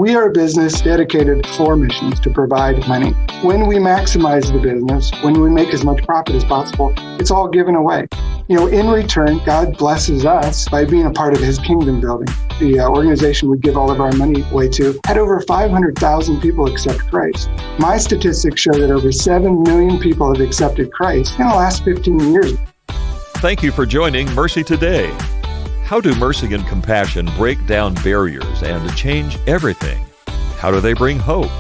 We are a business dedicated for missions to provide money. When we maximize the business, when we make as much profit as possible, it's all given away. In return, God blesses us by being a part of his kingdom building. The organization we give all of our money away to had over 500,000 people accept Christ. My statistics show that over 7 million people have accepted Christ in the last 15 years. Thank you for joining Mercy Today. How do mercy and compassion break down barriers and change everything? How do they bring hope?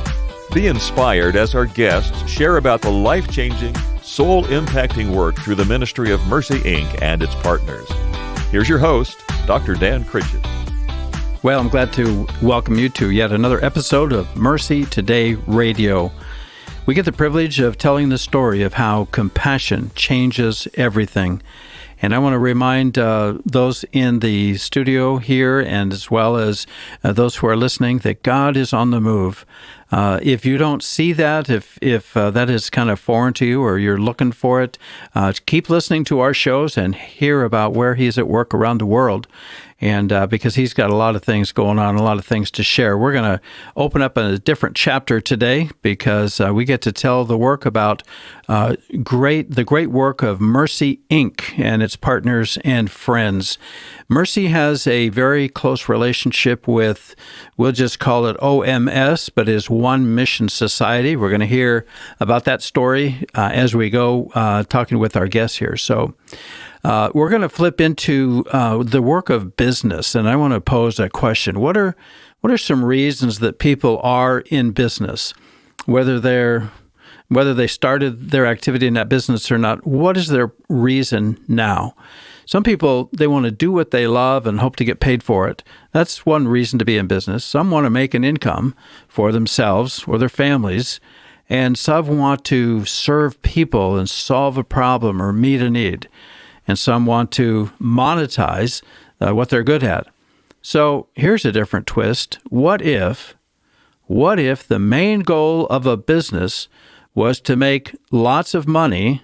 Be inspired as our guests share about the life-changing, soul-impacting work through the ministry of Mercy, Inc. and its partners. Here's your host, Dr. Dan Critchett. Well, I'm glad to welcome you to yet another episode of Mercy Today Radio. We get the privilege of telling the story of how compassion changes everything. And I want to remind those in the studio here and as well as those who are listening that God is on the move. If you don't see that, if that is kind of foreign to you or you're looking for it, keep listening to our shows and hear about where he's at work around the world. And because he's got a lot of things going on, a lot of things to share. We're going to open up a different chapter today because we get to tell the work about the great work of Mercy, Inc. and its partners and friends. Mercy has a very close relationship with, we'll just call it OMS, but is One Mission Society. We're going to hear about that story as we go talking with our guests here. So we're going to flip into the work of business, and I want to pose a question. What are some reasons that people are in business, whether they started their activity in that business or not? What is their reason now? Some people, they want to do what they love and hope to get paid for it. That's one reason to be in business. Some want to make an income for themselves or their families, and some want to serve people and solve a problem or meet a need. And some want to monetize what they're good at. So here's a different twist. What if the main goal of a business was to make lots of money,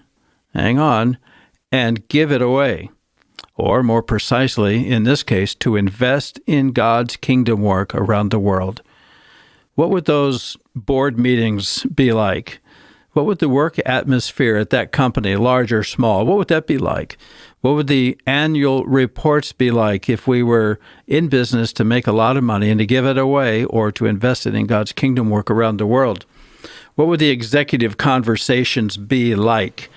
and give it away? Or more precisely, in this case, to invest in God's kingdom work around the world. What would those board meetings be like? What would the work atmosphere at that company, large or small, what would that be like? What would the annual reports be like if we were in business to make a lot of money and to give it away or to invest it in God's kingdom work around the world? What would the executive conversations be like?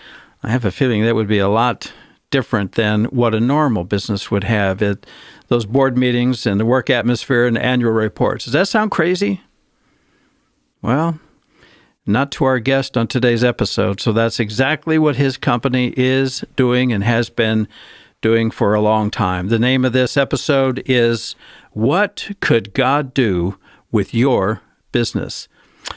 I have a feeling that would be a lot different than what a normal business would have at those board meetings and the work atmosphere and annual reports. Does that sound crazy? Well, not to our guest on today's episode. So that's exactly what his company is doing and has been doing for a long time. The name of this episode is What Could God Do with Your Business?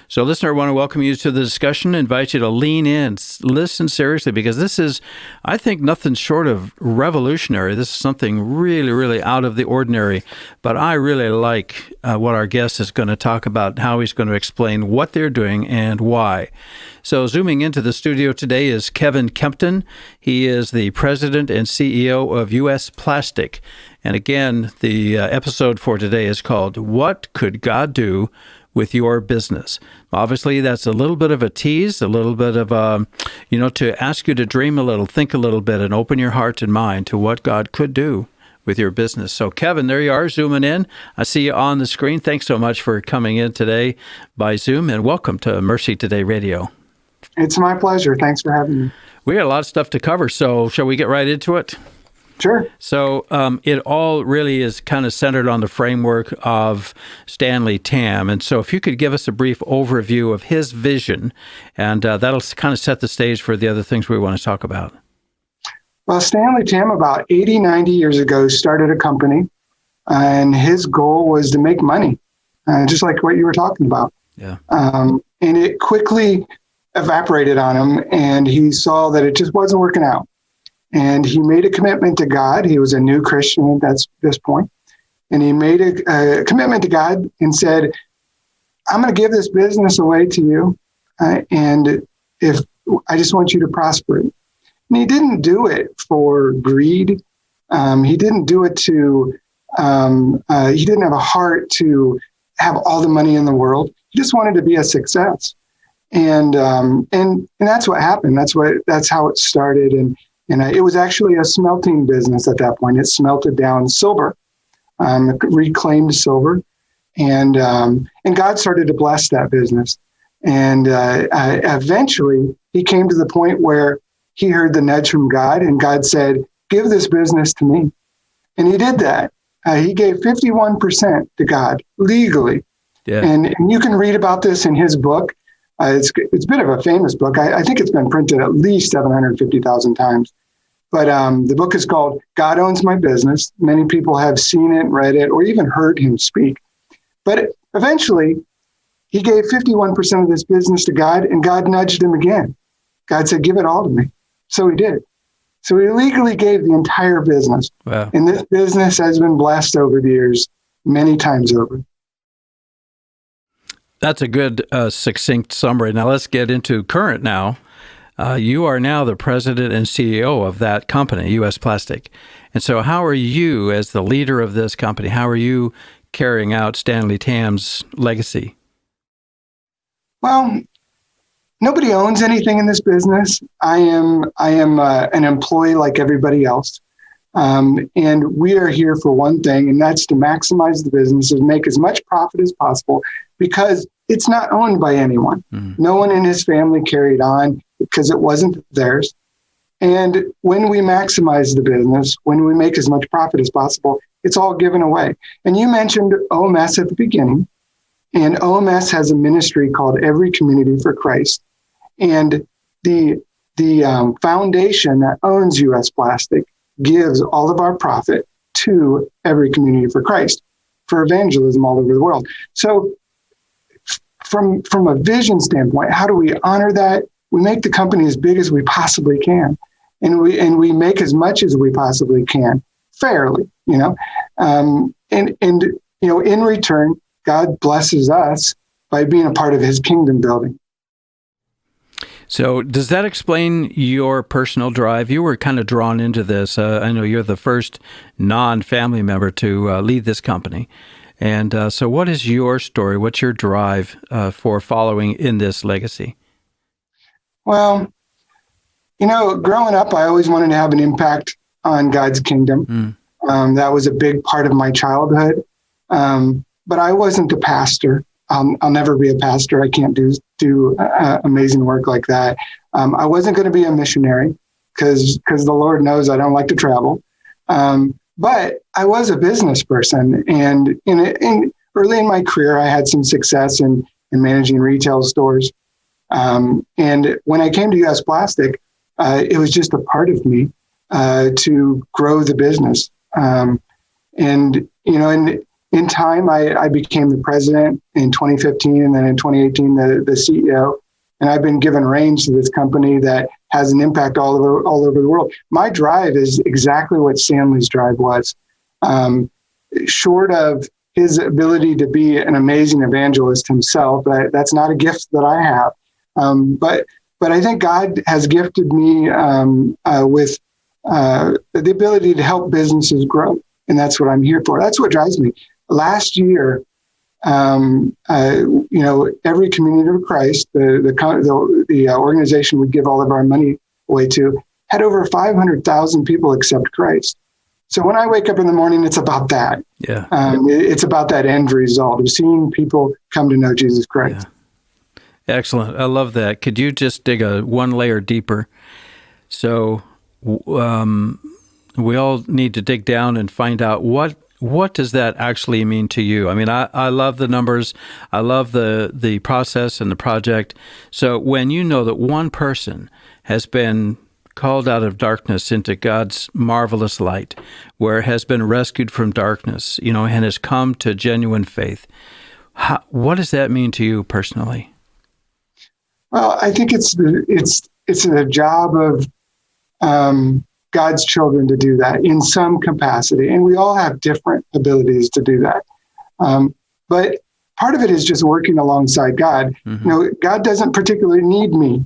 So, listener, I want to welcome you to the discussion, invite you to lean in, listen seriously, because this is, I think, nothing short of revolutionary. This is something really, really out of the ordinary. But I really like what our guest is going to talk about, how he's going to explain what they're doing and why. So, zooming into the studio today is Kevin Kempton. He is the president and CEO of U.S. Plastic. And again, the episode for today is called What Could God Do with Your Business? Obviously, that's a little bit of a tease, a little bit of to ask you to dream a little, think a little bit, and open your heart and mind to what God could do with your business. So, Kevin, there you are, zooming in. I see you on the screen. Thanks so much for coming in today by Zoom, and welcome to Mercy Today Radio. It's my pleasure. Thanks for having me. We got a lot of stuff to cover, so shall we get right into it? Sure. So it all really is kind of centered on the framework of Stanley Tam. And so if you could give us a brief overview of his vision, and that'll kind of set the stage for the other things we want to talk about. Well, Stanley Tam, about 80, 90 years ago, started a company, and his goal was to make money, just like what you were talking about. Yeah. And it quickly evaporated on him, and he saw that it just wasn't working out. And he made a commitment to God. He was a new Christian at this point. And he made a commitment to God and said, I'm going to give this business away to you. And if I just want you to prosper it. And he didn't do it for greed. He didn't do it to, he didn't have a heart to have all the money in the world. He just wanted to be a success. And that's what happened. That's how it started. And it was actually a smelting business at that point. It smelted down silver, reclaimed silver. And God started to bless that business. And eventually he came to the point where he heard the nudge from God, and God said, give this business to me. And he did that. He gave 51% to God legally. Yeah. And you can read about this in his book. It's a bit of a famous book. I think it's been printed at least 750,000 times. But the book is called God Owns My Business. Many people have seen it, read it, or even heard him speak. But eventually, he gave 51% of this business to God, and God nudged him again. God said, give it all to me. So he did. So he legally gave the entire business. Wow. And this business has been blessed over the years, many times over. That's a good, succinct summary. Now let's get into current now. You are now the president and CEO of that company, U.S. Plastic. And so how are you, as the leader of this company, how are you carrying out Stanley Tam's legacy? Well, nobody owns anything in this business. I am an employee like everybody else. And we are here for one thing, and that's to maximize the business and make as much profit as possible, because it's not owned by anyone. Mm. No one in his family carried on because it wasn't theirs. And when we maximize the business, when we make as much profit as possible, it's all given away. And you mentioned OMS at the beginning, and OMS has a ministry called Every Community for Christ. And the foundation that owns U.S. Plastic gives all of our profit to Every Community for Christ for evangelism all over the world. So from a vision standpoint, how do we honor that? We make the company as big as we possibly can. And we make as much as we possibly can fairly, and in return, God blesses us by being a part of his kingdom building. So does that explain your personal drive? You were kind of drawn into this. I know you're the first non-family member to lead this company. And so what is your story? What's your drive for following in this legacy? Well, growing up, I always wanted to have an impact on God's kingdom. That was a big part of my childhood. But I wasn't a pastor. I'll never be a pastor. I can't do amazing work like that. I wasn't going to be a missionary because the Lord knows I don't like to travel. But I was a business person, and early in my career, I had some success in managing retail stores. And when I came to U.S. Plastic, it was just a part of me to grow the business. In time, I became the president in 2015, and then in 2018, the CEO. And I've been given reins to this company that has an impact all over the world. My drive is exactly what Stanley's drive was. Short of his ability to be an amazing evangelist himself, that's not a gift that I have. But I think God has gifted me with the ability to help businesses grow. And that's what I'm here for. That's what drives me. Last year, Every Community of Christ, the organization we give all of our money away to, had over 500,000 people accept Christ. So when I wake up in the morning, it's about that. Yeah, it's about that end result of seeing people come to know Jesus Christ. Yeah. Excellent. I love that. Could you just dig one layer deeper? So we all need to dig down and find out what does that actually mean to you? I mean, I love the numbers. I love the process and the project. So when you know that one person has been called out of darkness into God's marvelous light, where has been rescued from darkness, and has come to genuine faith, what does that mean to you personally? Well, I think it's the job of God's children to do that in some capacity. And we all have different abilities to do that. But part of it is just working alongside God. Mm-hmm. God doesn't particularly need me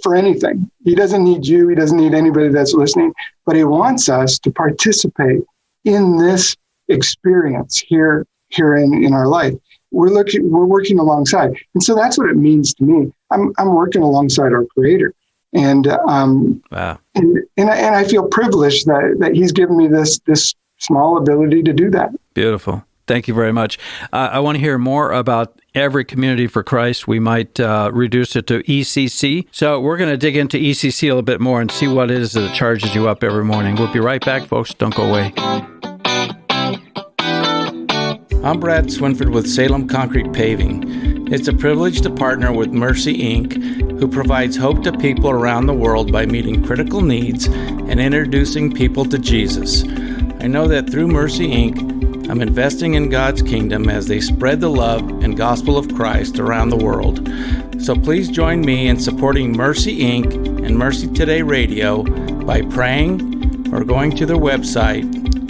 for anything. He doesn't need you. He doesn't need anybody that's listening. But he wants us to participate in this experience here in our life. we're working alongside. And so that's what it means to me. I'm working alongside our Creator. And Wow. and I feel privileged that He's given me this small ability to do that. Beautiful. Thank you very much. I want to hear more about Every Community for Christ. We might reduce it to ECC. So we're going to dig into ECC a little bit more and see what it is that charges you up every morning. We'll be right back, folks. Don't go away. I'm Brad Swinford with Salem Concrete Paving. It's a privilege to partner with Mercy Inc., who provides hope to people around the world by meeting critical needs and introducing people to Jesus. I know that through Mercy Inc., I'm investing in God's kingdom as they spread the love and gospel of Christ around the world. So please join me in supporting Mercy Inc. and Mercy Today Radio by praying or going to their website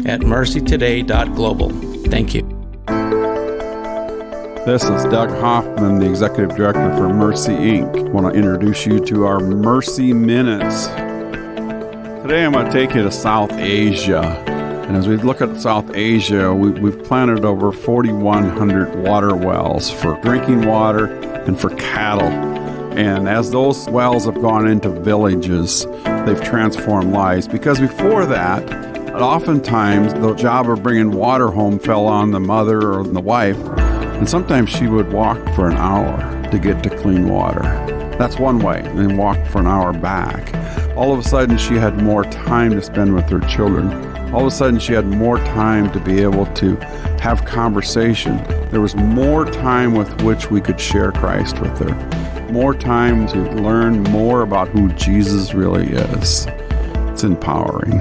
at mercytoday.global. Thank you. This is Doug Hoffman, the Executive Director for Mercy Inc. I want to introduce you to our Mercy Minutes. Today I'm going to take you to South Asia. And as we look at South Asia, we've planted over 4,100 water wells for drinking water and for cattle. And as those wells have gone into villages, they've transformed lives. Because before that, oftentimes the job of bringing water home fell on the mother or the wife. And sometimes she would walk for an hour to get to clean water. That's one way, and then walk for an hour back. All of a sudden, she had more time to spend with her children. All of a sudden, she had more time to be able to have conversation. There was more time with which we could share Christ with her. More time to learn more about who Jesus really is. It's empowering.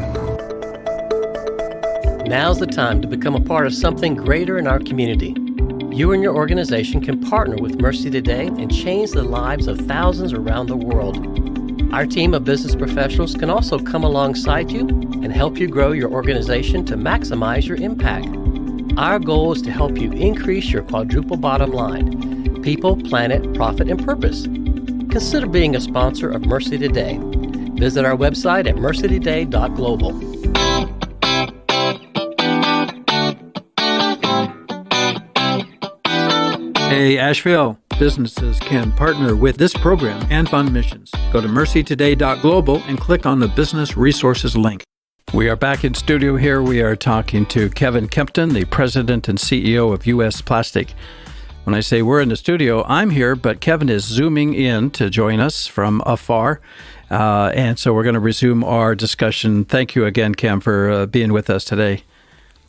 Now's the time to become a part of something greater in our community. You and your organization can partner with Mercy Today and change the lives of thousands around the world. Our team of business professionals can also come alongside you and help you grow your organization to maximize your impact. Our goal is to help you increase your quadruple bottom line: people, planet, profit, and purpose. Consider being a sponsor of Mercy Today. Visit our website at mercytoday.global. Hey, Asheville. Businesses can partner with this program and fund missions. Go to mercytoday.global and click on the Business Resources link. We are back in studio here. We are talking to Kevin Kempton, the president and CEO of U.S. Plastic. When I say we're in the studio, I'm here, but Kevin is zooming in to join us from afar. And so we're going to resume our discussion. Thank you again, Kem, for being with us today.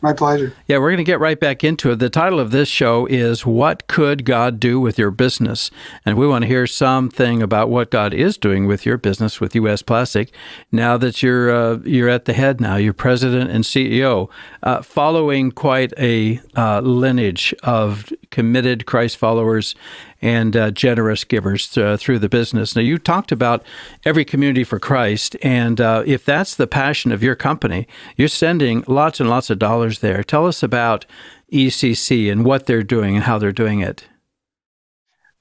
My pleasure. Yeah, we're going to get right back into it. The title of this show is What Could God Do with Your Business? And we want to hear something about what God is doing with your business with U.S. Plastic now that you're at the head now. You're president and CEO, following quite a lineage of committed Christ followers and generous givers through the business. Now, you talked about Every Community for Christ, and if that's the passion of your company, you're sending lots and lots of dollars there. Tell us about ECC and what they're doing and how they're doing it.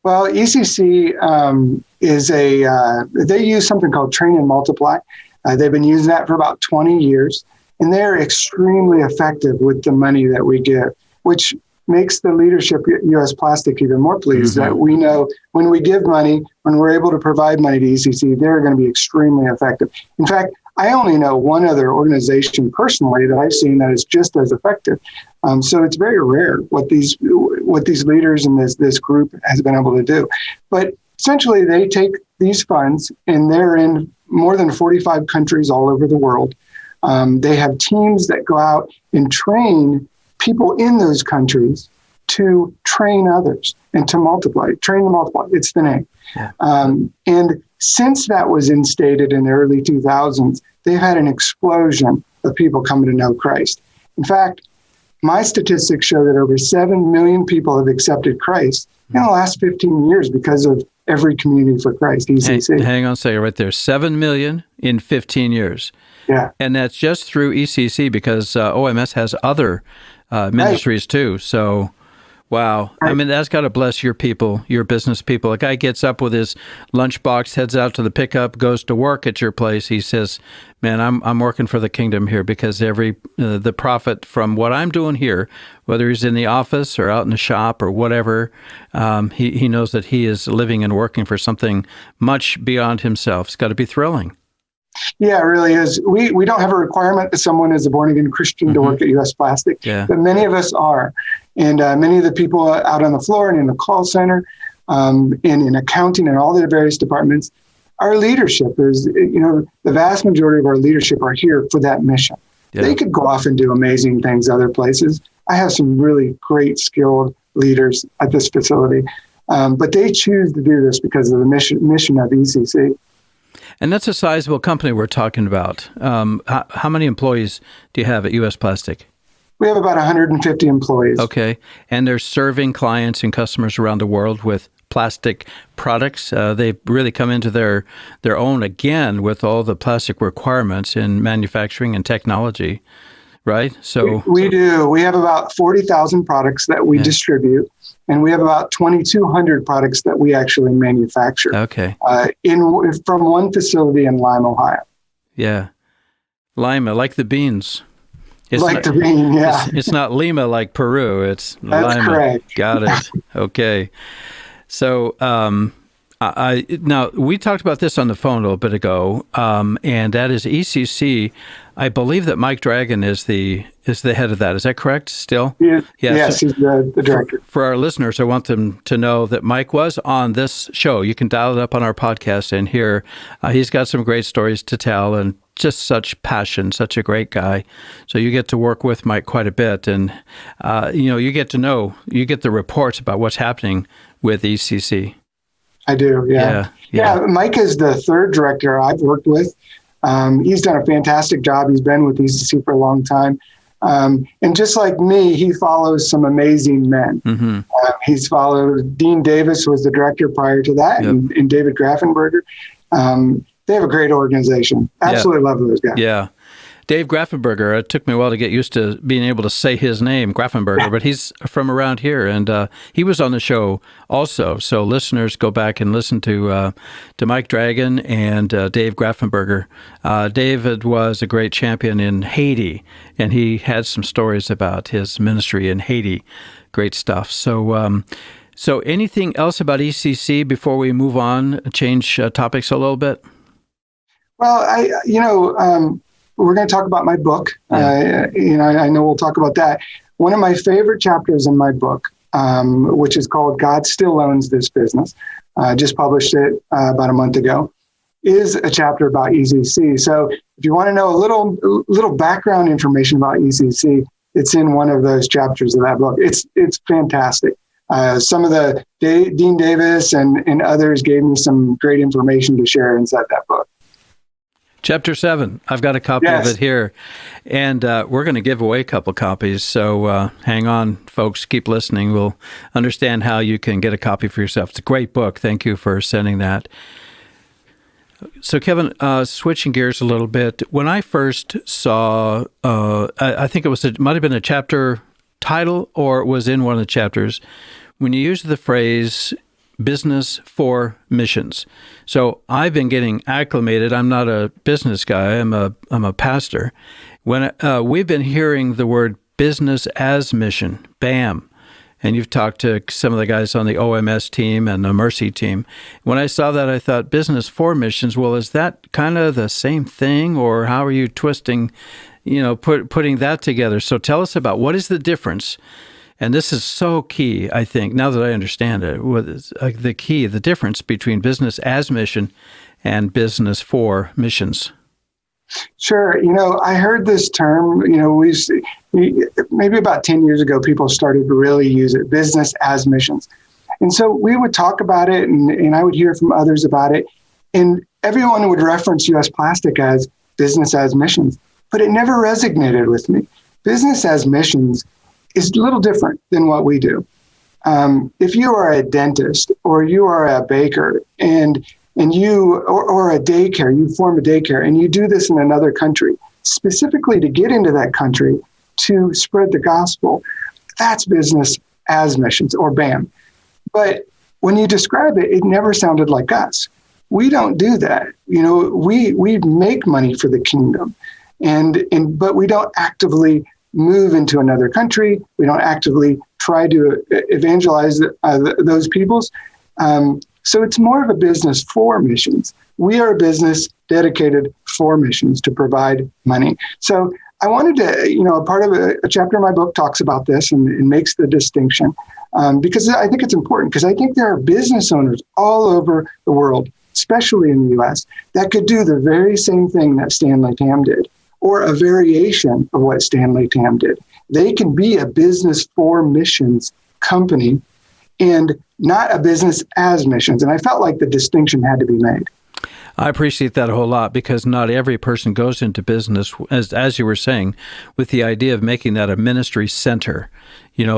Well, ECC is they use something called Train and Multiply. They've been using that for about 20 years, and they're extremely effective with the money that we give, which makes the leadership at U.S. Plastic even more pleased that we know when we give money, when we're able to provide money to ECC, they're going to be extremely effective. In fact, I only know one other organization personally that I've seen that is just as effective. So it's very rare what these leaders in this group has been able to do. But essentially, they take these funds and they're in more than 45 countries all over the world. They have teams that go out and train people in those countries to train others and to multiply. Train and multiply, it's the name. Yeah. And since that was instated in the early 2000s, they've had an explosion of people coming to know Christ. In fact, my statistics show that over 7 million people have accepted Christ in the last 15 years because of Every Community for Christ, ECC. Hang on a second right there. 7 million in 15 years. Yeah. And that's just through ECC because OMS has other ministries too. So Wow. I mean, that's got to bless your people, your business people. A guy gets up with his lunchbox, heads out to the pickup, goes to work at your place. He says, man, I'm working for the kingdom here because the profit from what I'm doing here, whether he's in the office or out in the shop or whatever, he knows that he is living and working for something much beyond himself. It's got to be thrilling. Yeah, it really is. We don't have a requirement that someone is a born-again Christian to work at U.S. Plastic, but many of us are. And many of the people out on the floor and in the call center, in accounting and all the various departments, our leadership is, the vast majority of our leadership are here for that mission. Yeah. They could go off and do amazing things other places. I have some really great, skilled leaders at this facility, but they choose to do this because of the mission of ECC. And that's a sizable company we're talking about. How many employees do you have at U.S. Plastic? We have about 150 employees. Okay. And they're serving clients and customers around the world with plastic products. They've really come into their own again with all the plastic requirements in manufacturing and technology, right? So we do. We have about 40,000 products that we distribute, and we have about 2,200 products that we actually manufacture. Okay. From one facility in Lima, Ohio. Yeah. Lima, like the beans. It's the bean, yeah. It's not Lima like Peru. It's That's Lima. Correct. Got it. Okay. So now we talked about this on the phone a little bit ago, and that is ECC. I believe that Mike Dragon is the head of that. Is that correct still? Yes, he's the director. For our listeners, I want them to know that Mike was on this show. You can dial it up on our podcast and hear. He's got some great stories to tell and just such passion, such a great guy. So you get to work with Mike quite a bit, and you get the reports about what's happening with ECC. I do, yeah. Mike is the third director I've worked with. He's done a fantastic job. He's been with ECC for a long time. And just like me, he follows some amazing men. Mm-hmm. He's followed Dean Davis, who was the director prior to that, and David Grafenberger. They have a great organization. Absolutely love those guys. Yeah. Dave Grafenberger, it took me a while to get used to being able to say his name, Grafenberger, but he's from around here, and he was on the show also. So listeners, go back and listen to Mike Dragon and Dave Grafenberger. David was a great champion in Haiti, and he had some stories about his ministry in Haiti. Great stuff. So anything else about ECC before we move on, change topics a little bit? Well, we're going to talk about my book. I know we'll talk about that. One of my favorite chapters in my book, which is called God Still Owns This Business, just published it about a month ago, is a chapter about ECC. So if you want to know a little background information about ECC, it's in one of those chapters of that book. It's fantastic. Some of the Dean Davis and others gave me some great information to share inside that book. Chapter 7. I've got a copy of it here, and we're going to give away a couple copies, so hang on, folks. Keep listening. We'll understand how you can get a copy for yourself. It's a great book. Thank you for sending that. So, Kevin, switching gears a little bit, when I first saw, I think it might have been a chapter title, or it was in one of the chapters, when you used the phrase business for missions. So I've been getting acclimated. I'm not a business guy. I'm a pastor. When we've been hearing the word business as mission, BAM, and you've talked to some of the guys on the OMS team and the Mercy team. When I saw that, I thought business for missions. Well, is that kind of the same thing, or how are you twisting, putting that together? So tell us about what is the difference. And this is so key, I think, now that I understand it, the difference between business as mission and business for missions. Sure. I heard this term, maybe about 10 years ago, people started to really use it, business as missions. And so we would talk about it, and I would hear from others about it, and everyone would reference U.S. Plastic as business as missions, but it never resonated with me. Business as missions is a little different than what we do. If you are a dentist or you are a baker and you or a daycare, you form a daycare and you do this in another country, specifically to get into that country to spread the gospel, that's business as missions, or BAM. But when you describe it, it never sounded like us. We don't do that. We make money for the kingdom, but we don't actively move into another country. We don't actively try to evangelize those peoples. So it's more of a business for missions. We are a business dedicated for missions to provide money. So I wanted to, part of a chapter in my book talks about this and makes the distinction because I think it's important, because I think there are business owners all over the world, especially in the U.S., that could do the very same thing that Stanley Tam did, or a variation of what Stanley Tam did. They can be a business for missions company and not a business as missions. And I felt like the distinction had to be made. I appreciate that a whole lot, because not every person goes into business, as you were saying, with the idea of making that a ministry center,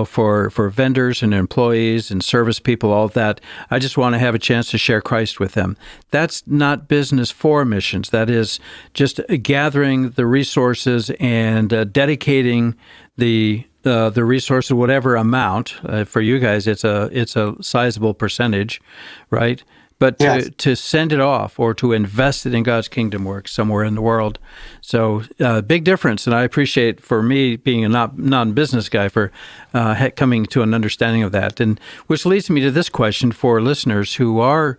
for vendors and employees and service people, all of that. I just want to have a chance to share Christ with them. That's not business for missions. That is just gathering the resources and dedicating the resource, whatever amount. For you guys, it's a sizable percentage, right? But to send it off or to invest it in God's kingdom work somewhere in the world. So big difference. And I appreciate, for me, being a non-business guy, for coming to an understanding of that. And which leads me to this question for listeners who are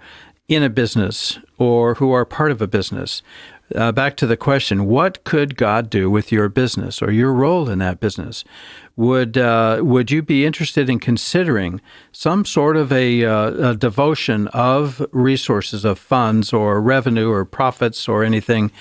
in a business or who are part of a business. Back to the question, what could God do with your business or your role in that business? Would you be interested in considering some sort of a devotion of resources, of funds or revenue or profits or anything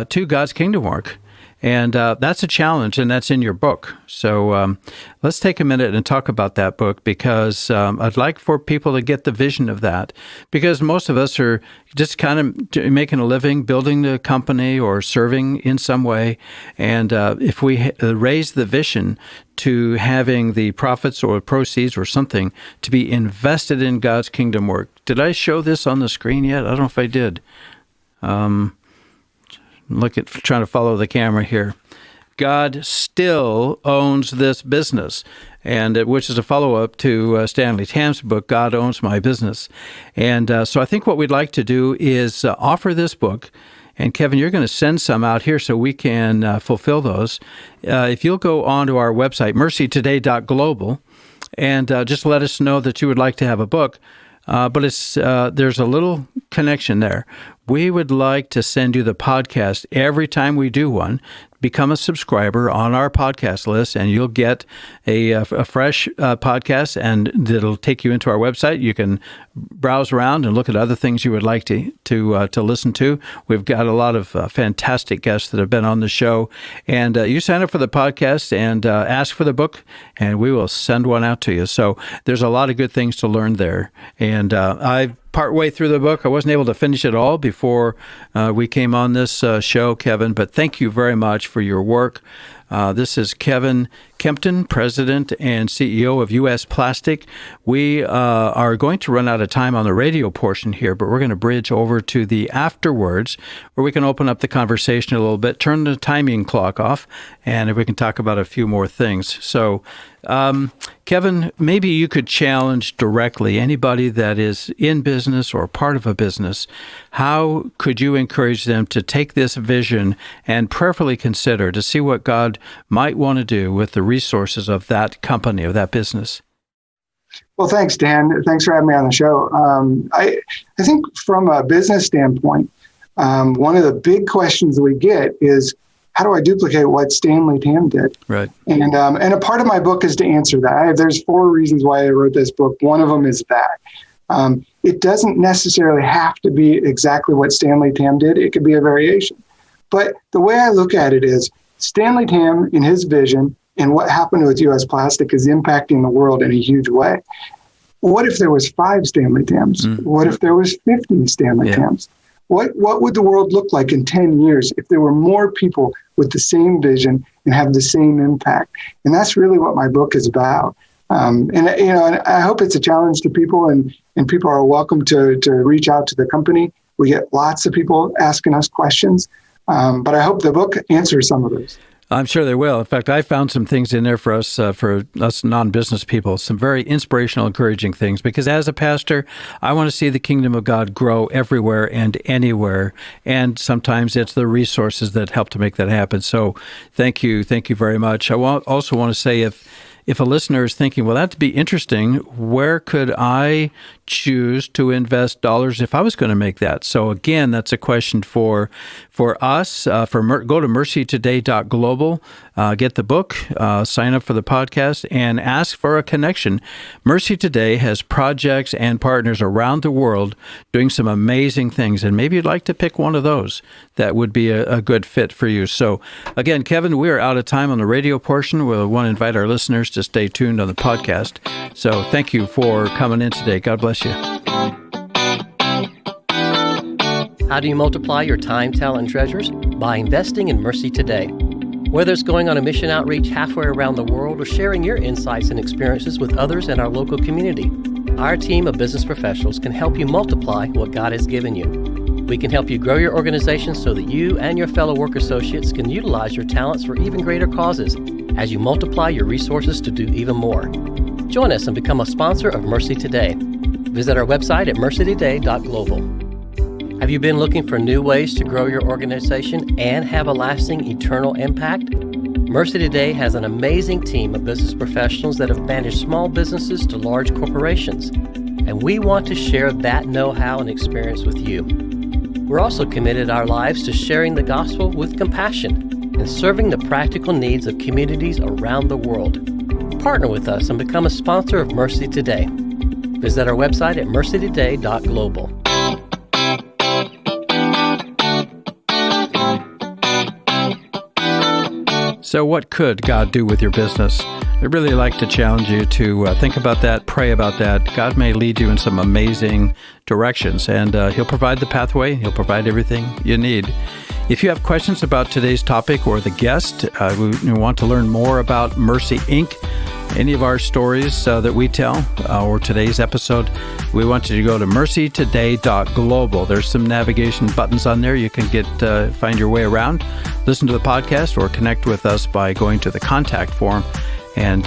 to God's kingdom work? And that's a challenge, and that's in your book. So let's take a minute and talk about that book, because I'd like for people to get the vision of that, because most of us are just kind of making a living, building the company or serving in some way. And if we raise the vision to having the profits or proceeds or something to be invested in God's kingdom work. Did I show this on the screen yet? I don't know if I did. Trying to follow the camera here. God still owns this business, and which is a follow-up to Stanley Tam's book, God Owns My Business. And so I think what we'd like to do is offer this book. And Kevin, you're going to send some out here so we can fulfill those. If you'll go onto our website, MercyToday.global, and just let us know that you would like to have a book. But there's a little connection there. We would like to send you the podcast every time we do one. Become a subscriber on our podcast list, and you'll get a fresh podcast, and it'll take you into our website. You can browse around and look at other things you would like to listen to. We've got a lot of fantastic guests that have been on the show, and you sign up for the podcast and ask for the book, and we will send one out to you. So there's a lot of good things to learn there, and partway through the book. I wasn't able to finish it all before we came on this show, Kevin, but thank you very much for your work. This is Kevin Kempton, President and CEO of U.S. Plastic. We are going to run out of time on the radio portion here, but we're going to bridge over to the afterwards, where we can open up the conversation a little bit, turn the timing clock off, and we can talk about a few more things. So, Kevin, maybe you could challenge directly anybody that is in business or part of a business. How could you encourage them to take this vision and prayerfully consider to see what God might want to do with the resources of that company, of that business? Well, thanks, Dan. Thanks for having me on the show. I think from a business standpoint, one of the big questions that we get is, how do I duplicate what Stanley Tam did? Right. And a part of my book is to answer that. There's 4 reasons why I wrote this book. One of them is that. It doesn't necessarily have to be exactly what Stanley Tam did. It could be a variation. But the way I look at it is, Stanley Tam, in his vision, and what happened with U.S. Plastic is impacting the world in a huge way. What if there was 5 Stanley Tams? What if there was 50 Stanley Tams? What would the world look like in 10 years if there were more people with the same vision and have the same impact? And that's really what my book is about. And I hope it's a challenge to people, and people are welcome to reach out to the company. We get lots of people asking us questions, but I hope the book answers some of those. I'm sure they will. In fact, I found some things in there for us non-business people, some very inspirational, encouraging things. Because as a pastor, I want to see the kingdom of God grow everywhere and anywhere. And sometimes it's the resources that help to make that happen. So thank you very much. I also want to say if a listener is thinking, well, that'd be interesting, where could I choose to invest dollars if I was going to make that? So again, that's a question for us. Go to MercyToday.global, get the book, sign up for the podcast, and ask for a connection. Mercy Today has projects and partners around the world doing some amazing things, and maybe you'd like to pick one of those that would be a good fit for you. So again, Kevin, we are out of time on the radio portion. We'll want to invite our listeners to stay tuned on the podcast. So thank you for coming in today. God bless you. How do you multiply your time, talent, and treasures? By investing in Mercy Today. Whether it's going on a mission outreach halfway around the world or sharing your insights and experiences with others in our local community, our team of business professionals can help you multiply what God has given you. We can help you grow your organization so that you and your fellow work associates can utilize your talents for even greater causes as you multiply your resources to do even more. Join us and become a sponsor of Mercy Today. Visit our website at MercyToday.global. Have you been looking for new ways to grow your organization and have a lasting, eternal impact? Mercy Today has an amazing team of business professionals that have managed small businesses to large corporations, and we want to share that know-how and experience with you. We're also committed our lives to sharing the gospel with compassion and serving the practical needs of communities around the world. Partner with us and become a sponsor of Mercy Today. Visit our website at MercyToday.global. So what could God do with your business? I'd really like to challenge you to think about that, pray about that. God may lead you in some amazing directions, and He'll provide the pathway. He'll provide everything you need. If you have questions about today's topic or the guest, you want to learn more about Mercy Inc., any of our stories that we tell, or today's episode, we want you to go to MercyToday.global. There's some navigation buttons on there. You can find your way around, listen to the podcast, or connect with us by going to the contact form. And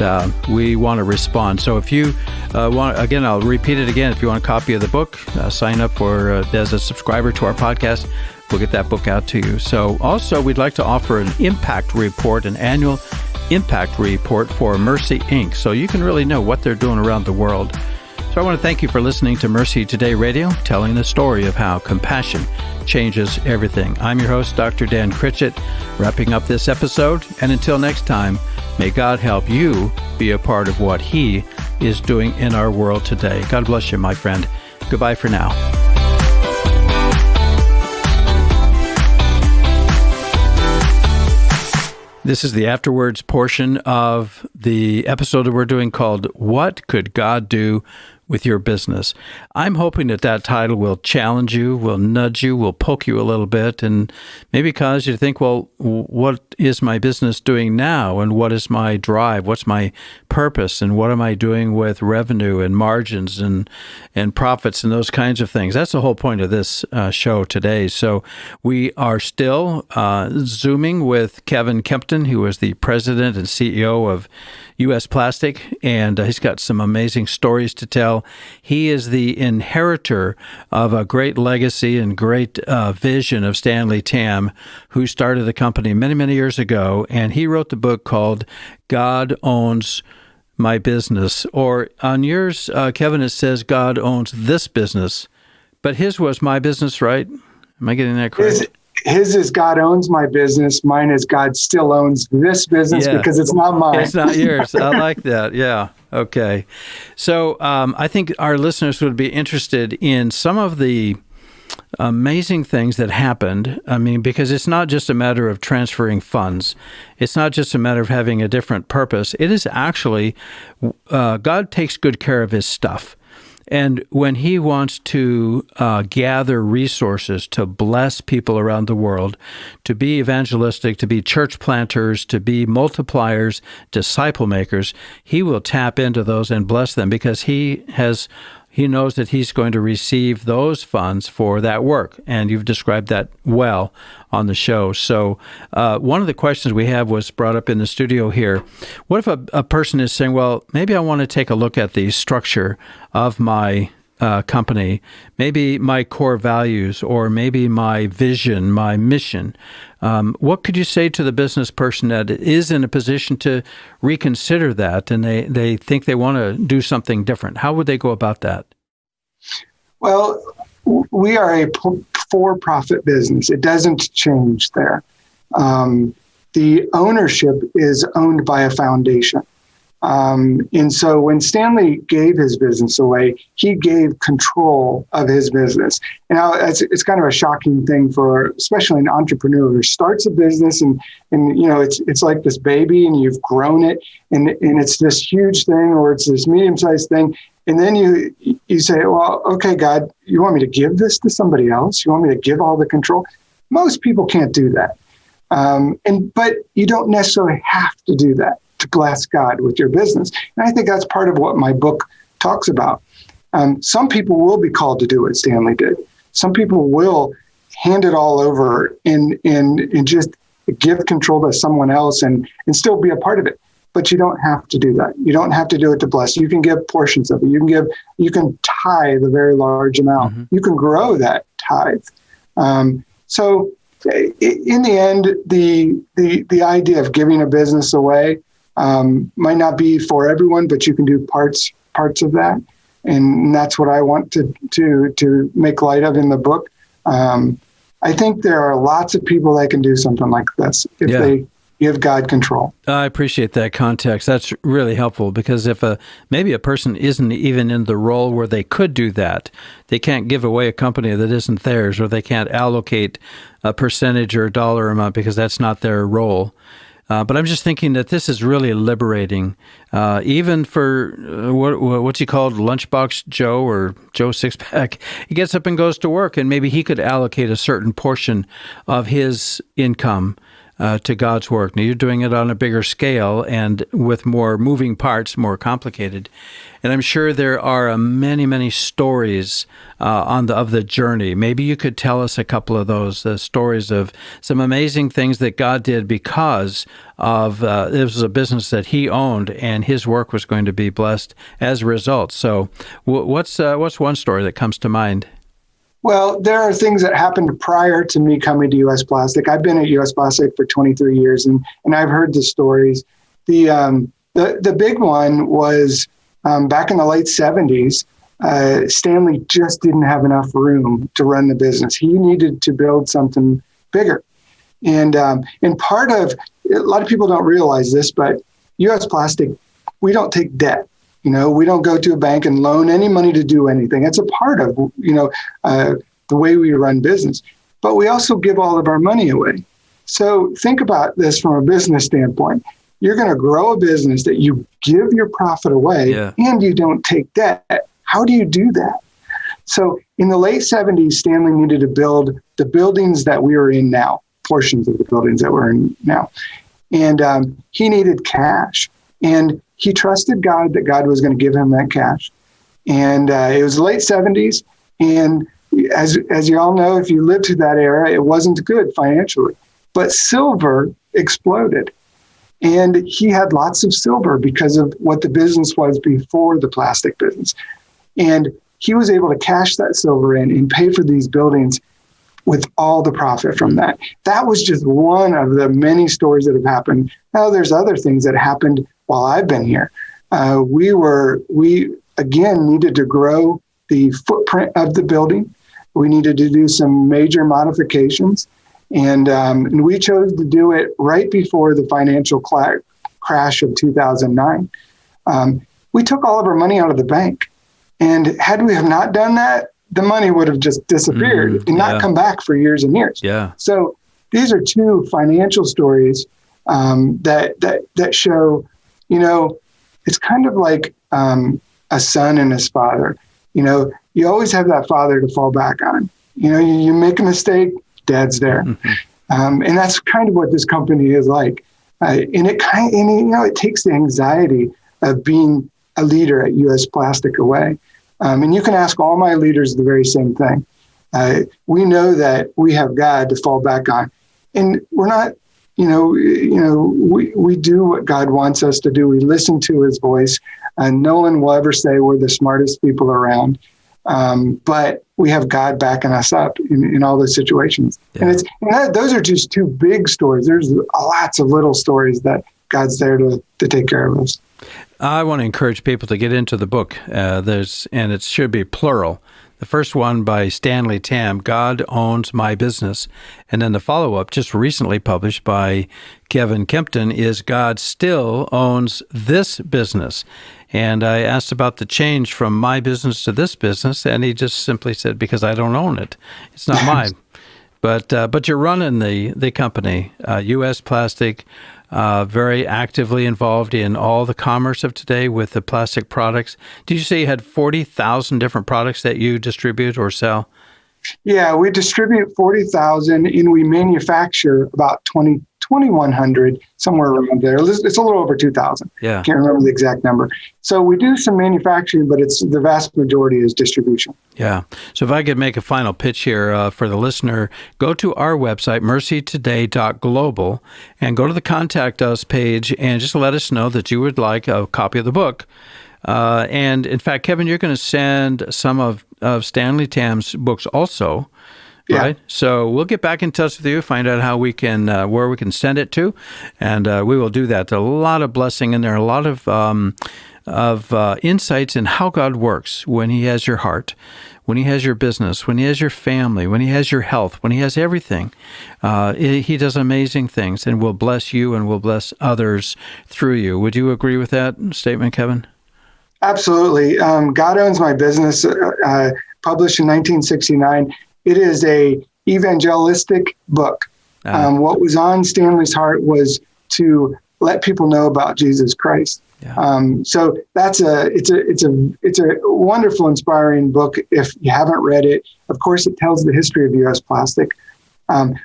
we want to respond. So if you want, again, I'll repeat it again. If you want a copy of the book, sign up as a subscriber to our podcast. We'll get that book out to you. So also, we'd like to offer an impact report, an annual impact report for Mercy Inc. So you can really know what they're doing around the world. So I want to thank you for listening to Mercy Today Radio, telling the story of how compassion changes everything. I'm your host, Dr. Dan Critchett, wrapping up this episode. And until next time, may God help you be a part of what He is doing in our world today. God bless you, my friend. Goodbye for now. This is the afterwards portion of the episode that we're doing called What Could God Do with Your Business? I'm hoping that title will challenge you, will nudge you, will poke you a little bit, and maybe cause you to think, well, what is my business doing now? And what is my drive? What's my purpose? And what am I doing with revenue and margins and profits and those kinds of things? That's the whole point of this show today. So we are still Zooming with Kevin Kempton, who is the president and CEO of U.S. Plastic, and he's got some amazing stories to tell. He is the inheritor of a great legacy and great vision of Stanley Tam, who started the company many, many years ago, and he wrote the book called God Owns My Business. Or on yours, Kevin, it says God owns this business, but his was my business, right? Am I getting that correct? His is God owns my business. Mine is God still owns this business because it's not mine. It's not yours. I like that. Yeah. Okay. So I think our listeners would be interested in some of the amazing things that happened. I mean, because it's not just a matter of transferring funds. It's not just a matter of having a different purpose. It is actually, God takes good care of His stuff. And when He wants to gather resources to bless people around the world, to be evangelistic, to be church planters, to be multipliers, disciple makers, He will tap into those and bless them because He he knows that he's going to receive those funds for that work. And you've described that well on the show. So one of the questions we have was brought up in the studio here. What if a person is saying, well, maybe I want to take a look at the structure of my company, maybe my core values, or maybe my vision, my mission. What could you say to the business person that is in a position to reconsider that and they think they want to do something different? How would they go about that? Well, we are a for-profit business. It doesn't change there. The ownership is owned by a foundation. And so when Stanley gave his business away, he gave control of his business. Now, it's kind of a shocking thing for, especially an entrepreneur who starts a business and it's like this baby and you've grown it and it's this huge thing or it's this medium-sized thing. And then you say, well, okay, God, you want me to give this to somebody else? You want me to give all the control? Most people can't do that. But you don't necessarily have to do that to bless God with your business. And I think that's part of what my book talks about. Some people will be called to do what Stanley did. Some people will hand it all over and just give control to someone else and still be a part of it. But you don't have to do that. You don't have to do it to bless. You can give portions of it. You can tithe a very large amount. Mm-hmm. You can grow that tithe. So in the end, the idea of giving a business away might not be for everyone, but you can do parts of that, and that's what I want to make light of in the book. I think there are lots of people that can do something like this if they give God control. I appreciate that context. That's really helpful because if maybe a person isn't even in the role where they could do that, they can't give away a company that isn't theirs, or they can't allocate a percentage or a dollar amount because that's not their role. But I'm just thinking that this is really liberating, even for what's he called, Lunchbox Joe or Joe Sixpack. He gets up and goes to work, and maybe he could allocate a certain portion of his income to God's work. Now, you're doing it on a bigger scale and with more moving parts, more complicated. And I'm sure there are many, many stories of the journey. Maybe you could tell us a couple of those stories of some amazing things that God did because of it was a business that he owned and his work was going to be blessed as a result. So what's one story that comes to mind? Well, there are things that happened prior to me coming to U.S. Plastic. I've been at U.S. Plastic for 23 years, and I've heard the stories. The big one was back in the late 70s, Stanley just didn't have enough room to run the business. He needed to build something bigger. And part of, a lot of people don't realize this, but U.S. Plastic, we don't take debt. We don't go to a bank and loan any money to do anything. It's a part of, the way we run business. But we also give all of our money away. So think about this from a business standpoint. You're going to grow a business that you give your profit away and you don't take debt. How do you do that? So in the late 70s, Stanley needed to build the buildings that we are in now, portions of the buildings that we're in now. And he needed cash. And he trusted God that God was going to give him that cash. And it was the late 70s. And as you all know, if you lived through that era, it wasn't good financially. But silver exploded. And he had lots of silver because of what the business was before the plastic business. And he was able to cash that silver in and pay for these buildings with all the profit from that. That was just one of the many stories that have happened. Now, there's other things that happened while I've been here. We again needed to grow the footprint of the building. We needed to do some major modifications. And we chose to do it right before the financial crash of 2009. We took all of our money out of the bank. And had we have not done that, the money would have just disappeared and not come back for years and years. Yeah. So these are two financial stories that show, it's kind of like a son and his father. You always have that father to fall back on. You make a mistake, dad's there. Mm-hmm. And that's kind of what this company is like. And it takes the anxiety of being a leader at U.S. Plastic away. And you can ask all my leaders the very same thing. We know that we have God to fall back on, and we're not, we do what God wants us to do. We listen to his voice, and no one will ever say we're the smartest people around. But we have God backing us up in all those situations. Yeah. And those are just two big stories. There's lots of little stories that God's there to take care of us. I want to encourage people to get into the book. And it should be plural. The first one by Stanley Tam, God Owns My Business. And then the follow-up, just recently published by Kevin Kempton, is God Still Owns This Business. And I asked about the change from my business to this business, and he just simply said, because I don't own it. It's not mine. But you're running the company, U.S. Plastic, very actively involved in all the commerce of today with the plastic products. Did you say you had 40,000 different products that you distribute or sell? Yeah, we distribute 40,000 and we manufacture about 2,100, somewhere around there. It's a little over 2,000. Yeah. Can't remember the exact number. So we do some manufacturing, but the vast majority is distribution. Yeah. So if I could make a final pitch here for the listener, go to our website, MercyToday.global, and go to the Contact Us page and just let us know that you would like a copy of the book. And in fact, Kevin, you're going to send some of Stanley Tam's books also, right? Yeah. So we'll get back in touch with you, find out how we can, where we can send it to, and we will do that. A lot of blessing in there, a lot of insights in how God works when he has your heart, when he has your business, when he has your family, when he has your health, when he has everything. He does amazing things and will bless you and will bless others through you. Would you agree with that statement, Kevin? Absolutely. God Owns My Business, published in 1969. It is a evangelistic book. What was on Stanley's heart was to let people know about Jesus Christ. Yeah. So it's a wonderful, inspiring book. If you haven't read it, of course, it tells the history of U.S. Plastic.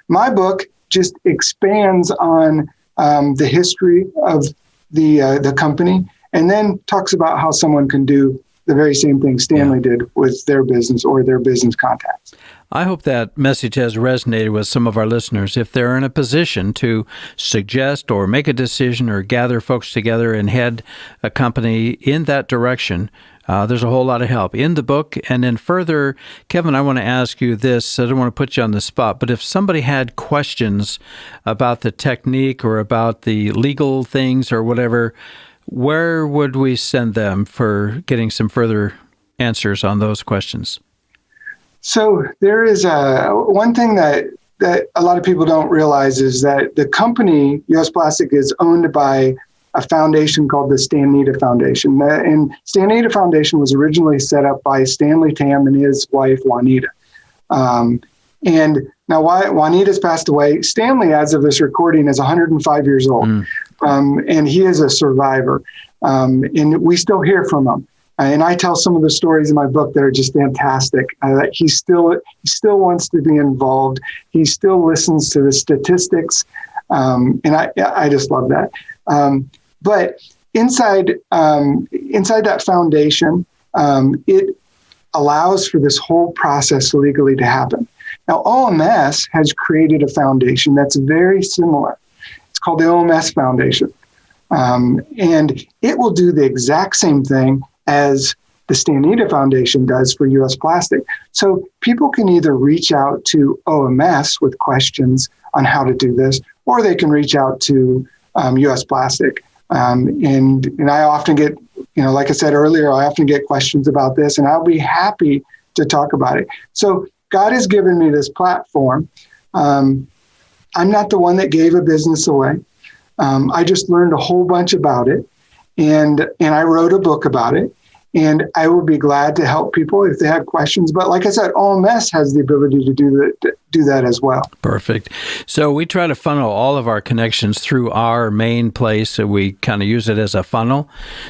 My book just expands on the history of the company, and then talks about how someone can do the very same thing Stanley did with their business or their business contacts. I hope that message has resonated with some of our listeners. If they're in a position to suggest or make a decision or gather folks together and head a company in that direction, there's a whole lot of help in the book. And then further, Kevin, I want to ask you this. I don't want to put you on the spot, but if somebody had questions about the technique or about the legal things or whatever, where would we send them for getting some further answers on those questions? So there is one thing that a lot of people don't realize is that the company, U.S. Plastic, is owned by a foundation called the Stanita Foundation. And Stanita Foundation was originally set up by Stanley Tam and his wife, Juanita. And now Juanita's passed away. Stanley, as of this recording, is 105 years old. And he is a survivor. And we still hear from him. And I tell some of the stories in my book that are just fantastic. He still wants to be involved. He still listens to the statistics. And I just love that. But inside that foundation, it allows for this whole process legally to happen. Now, OMS has created a foundation that's very similar. It's called the OMS Foundation. And it will do the exact same thing as the Stanita Foundation does for U.S. Plastic. So people can either reach out to OMS with questions on how to do this, or they can reach out to U.S. Plastic. And I often get, like I said earlier, I often get questions about this, and I'll be happy to talk about it. So God has given me this platform. I'm not the one that gave a business away. I just learned a whole bunch about it, and I wrote a book about it. And I would be glad to help people if they have questions. But like I said, OMS has the ability to do that as well. Perfect. So we try to funnel all of our connections through our main place. So we kind of use it as a funnel.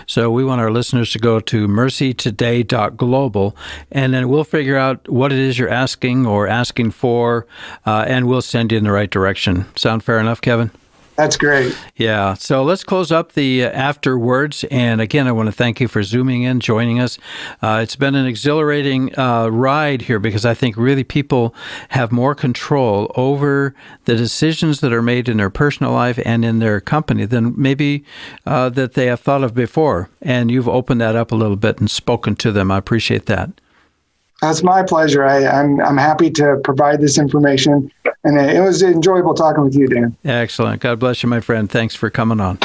So we want our listeners to go to MercyToday.global, and then we'll figure out what it is you're asking or asking for, and we'll send you in the right direction. Sound fair enough, Kevin? That's great. Yeah. So let's close up the afterwards. And again, I want to thank you for zooming in, joining us. It's been an exhilarating ride here because I think really people have more control over the decisions that are made in their personal life and in their company than maybe that they have thought of before. And you've opened that up a little bit and spoken to them. I appreciate that. That's my pleasure. I'm happy to provide this information, and it was enjoyable talking with you, Dan. Excellent. God bless you, my friend. Thanks for coming on.